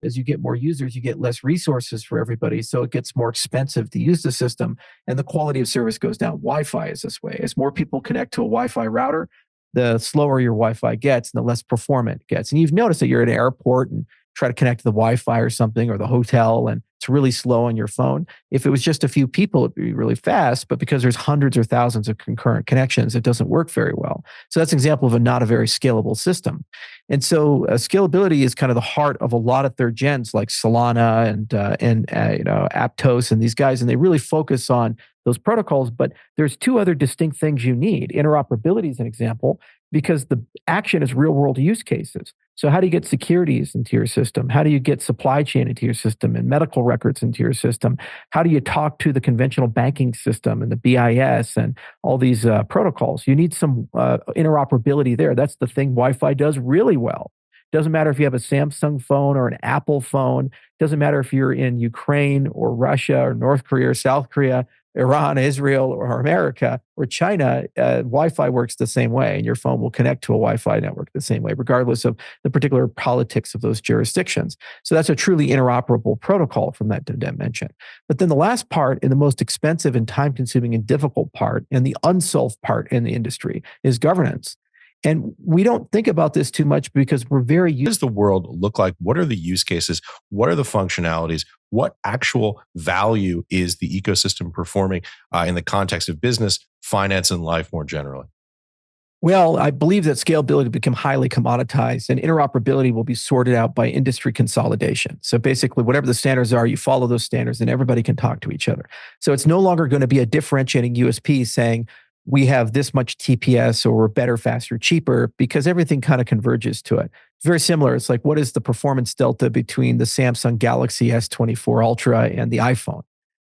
As you get more users, you get less resources for everybody. So it gets more expensive to use the system and the quality of service goes down. Wi-Fi is this way. As more people connect to a Wi-Fi router, the slower your Wi-Fi gets and the less performant it gets. And you've noticed that you're at an airport and try to connect to the Wi-Fi or something or the hotel and it's really slow on your phone. If it was just a few people, it'd be really fast, but because there's hundreds or thousands of concurrent connections, it doesn't work very well. So that's an example of not a very scalable system. And so scalability is kind of the heart of a lot of third gens like Solana and Aptos and these guys, and they really focus on those protocols. But there's two other distinct things you need. Interoperability is an example because the action is real world use cases. So how do you get securities into your system? How do you get supply chain into your system and medical records into your system? How do you talk to the conventional banking system and the BIS and all these protocols? You need some interoperability there. That's the thing Wi-Fi does really well. Doesn't matter if you have a Samsung phone or an Apple phone. Doesn't matter if you're in Ukraine or Russia or North Korea or South Korea, Iran, Israel, or America, or China, Wi-Fi works the same way, and your phone will connect to a Wi-Fi network the same way, regardless of the particular politics of those jurisdictions. So that's a truly interoperable protocol from that dimension. But then the last part, and the most expensive and time-consuming and difficult part, and the unsolved part in the industry, is governance. And we don't think about this too much because we're very What does the world look like? What are the use cases? What are the functionalities? What actual value is the ecosystem performing in the context of business, finance, and life more generally? Well, I believe that scalability will become highly commoditized and interoperability will be sorted out by industry consolidation. So basically, whatever the standards are, you follow those standards and everybody can talk to each other. So it's no longer going to be a differentiating USP saying, we have this much TPS or we're better, faster, cheaper, because everything kind of converges to it. It's very similar. It's like, what is the performance delta between the Samsung Galaxy S24 Ultra and the iPhone?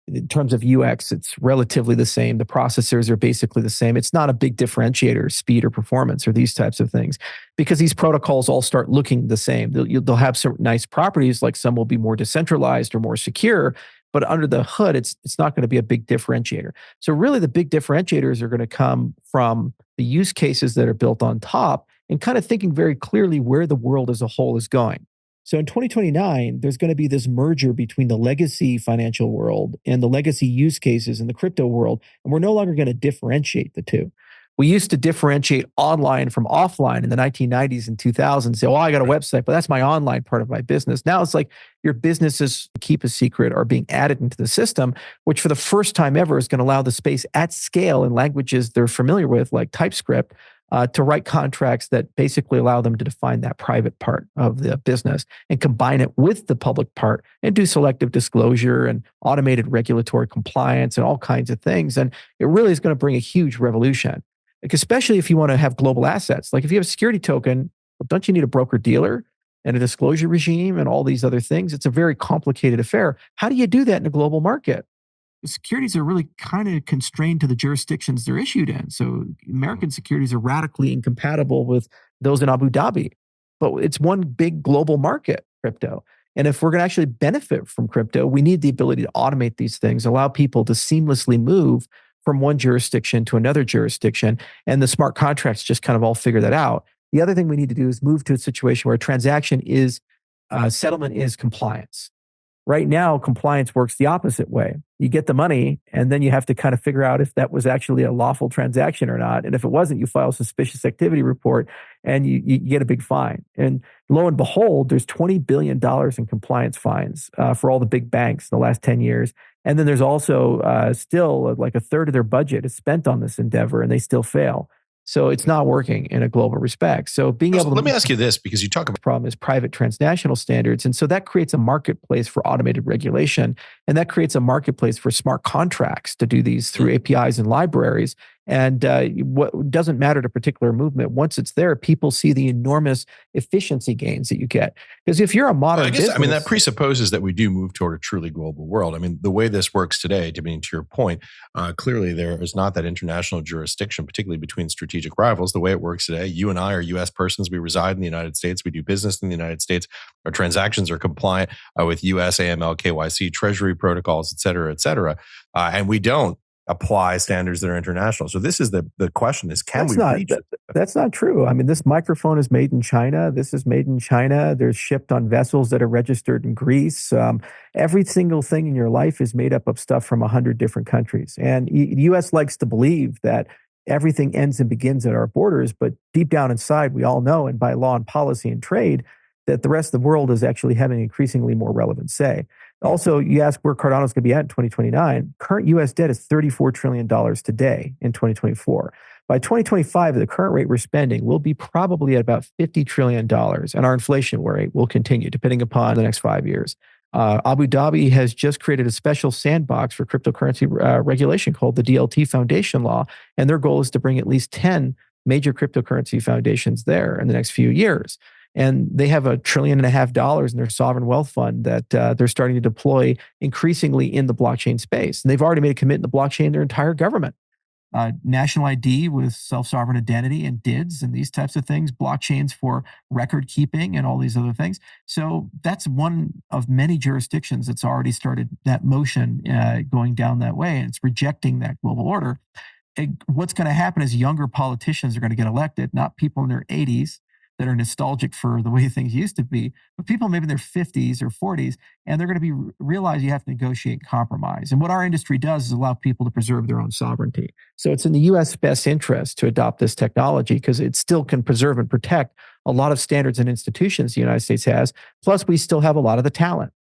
In terms of UX, it's relatively the same. The processors are basically the same. It's not a big differentiator, speed or performance or these types of things, because these protocols all start looking the same. They'll have some nice properties, like some will be more decentralized or more secure, but under the hood, it's not going to be a big differentiator. So really the big differentiators are going to come from the use cases that are built on top and kind of thinking very clearly where the world as a whole is going. So in 2029, there's going to be this merger between the legacy financial world and the legacy use cases in the crypto world. And we're no longer going to differentiate the two. We used to differentiate online from offline in the 1990s and 2000s. Say, oh, I got a website, but that's my online part of my business. Now it's like your businesses keep a secret are being added into the system, which for the first time ever is going to allow the space at scale in languages they're familiar with, like TypeScript, to write contracts that basically allow them to define that private part of the business and combine it with the public part and do selective disclosure and automated regulatory compliance and all kinds of things. And it really is going to bring a huge revolution. Like especially if you want to have global assets. Like if you have a security token, well, don't you need a broker dealer and a disclosure regime and all these other things? It's a very complicated affair. How do you do that in a global market? The securities are really kind of constrained to the jurisdictions they're issued in. So American securities are radically incompatible with those in Abu Dhabi. But it's one big global market, crypto. And if we're going to actually benefit from crypto, we need the ability to automate these things, allow people to seamlessly move from one jurisdiction to another jurisdiction. And the smart contracts just kind of all figure that out. The other thing we need to do is move to a situation where transaction is settlement is compliance. Right now, compliance works the opposite way. You get the money, and then you have to kind of figure out if that was actually a lawful transaction or not. And if it wasn't, you file a suspicious activity report, and you get a big fine. And lo and behold, there's $20 billion in compliance fines for all the big banks in the last 10 years. And then there's also still like a third of their budget is spent on this endeavor, and they still fail. So it's not working in a global respect. So being able to— Let me ask you this, because you talk about— the problem is private transnational standards. And so that creates a marketplace for automated regulation. And that creates a marketplace for smart contracts to do these through APIs and libraries. And what doesn't matter to particular movement, once it's there, people see the enormous efficiency gains that you get. Because if you're a modern business— I mean, that presupposes that we do move toward a truly global world. I mean, the way this works today, to your point, clearly there is not that international jurisdiction, particularly between strategic rivals. The way it works today, you and I are U.S. persons. We reside in the United States. We do business in the United States. Our transactions are compliant with U.S. AML, KYC, Treasury protocols, et cetera, et cetera. And we don't apply standards that are international. So this is the question is, can we reach it? That's not true. I mean, this microphone is made in China. This is made in China. There's shipped on vessels that are registered in Greece. Every single thing in your life is made up of stuff from 100 different countries. And the US likes to believe that everything ends and begins at our borders. But deep down inside, we all know, and by law and policy and trade, that the rest of the world is actually having increasingly more relevant say. Also, you ask where Cardano is going to be at in 2029. Current US debt is $34 trillion today in 2024. By 2025, the current rate we're spending will be probably at about $50 trillion, and our inflation rate will continue depending upon the next 5 years. Abu Dhabi has just created a special sandbox for cryptocurrency regulation called the DLT Foundation Law, and their goal is to bring at least 10 major cryptocurrency foundations there in the next few years. And they have $1.5 trillion in their sovereign wealth fund that they're starting to deploy increasingly in the blockchain space. And they've already made a commitment to blockchain their entire government. National ID with self-sovereign identity and DIDs and these types of things, blockchains for record keeping and all these other things. So that's one of many jurisdictions that's already started that motion going down that way. And it's rejecting that global order. What's going to happen is younger politicians are going to get elected, not people in their 80s that are nostalgic for the way things used to be, but people maybe in their 50s or 40s, and they're going to realize you have to negotiate compromise. And what our industry does is allow people to preserve their own sovereignty. So it's in the US best interest to adopt this technology because it still can preserve and protect a lot of standards and institutions the United States has. Plus, we still have a lot of the talent.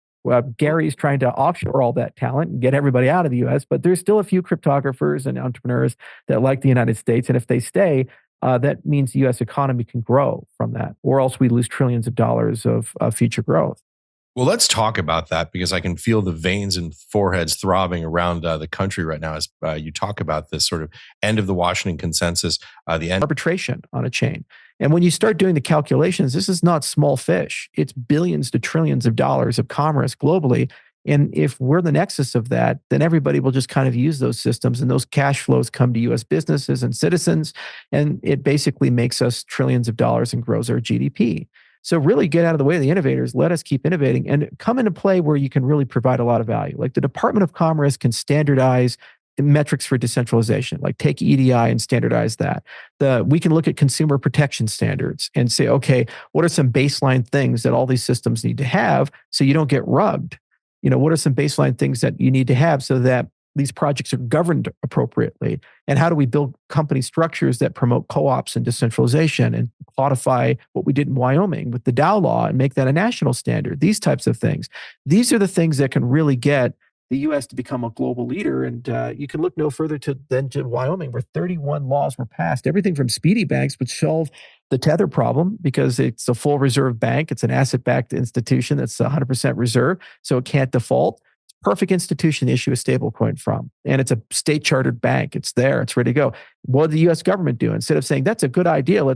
Gary's trying to offshore all that talent and get everybody out of the US, but there's still a few cryptographers and entrepreneurs that like the United States. And if they stay, that means the U.S. economy can grow from that, or else we lose trillions of dollars of future growth. Well, let's talk about that because I can feel the veins and foreheads throbbing around the country right now as you talk about this sort of end of the Washington Consensus, the end arbitration on a chain. And when you start doing the calculations, this is not small fish. It's billions to trillions of dollars of commerce globally. And if we're the nexus of that, then everybody will just kind of use those systems and those cash flows come to US businesses and citizens. And it basically makes us trillions of dollars and grows our GDP. So really get out of the way of the innovators, let us keep innovating and come into play where you can really provide a lot of value. Like the Department of Commerce can standardize metrics for decentralization, like take EDI and standardize that. We can look at consumer protection standards and say, okay, what are some baseline things that all these systems need to have so you don't get rugged? What are some baseline things that you need to have so that these projects are governed appropriately? And how do we build company structures that promote co-ops and decentralization and codify what we did in Wyoming with the Dow law and make that a national standard? These types of things. These are the things that can really get the U.S. to become a global leader. And you can look no further than to Wyoming, where 31 laws were passed, everything from speedy banks, which solve the tether problem because it's a full reserve bank. It's an asset-backed institution that's 100% reserve, so it can't default. It's a perfect institution to issue a stablecoin from. And it's a state-chartered bank. It's there. It's ready to go. What did the U.S. government do? Instead of saying, that's a good idea, let's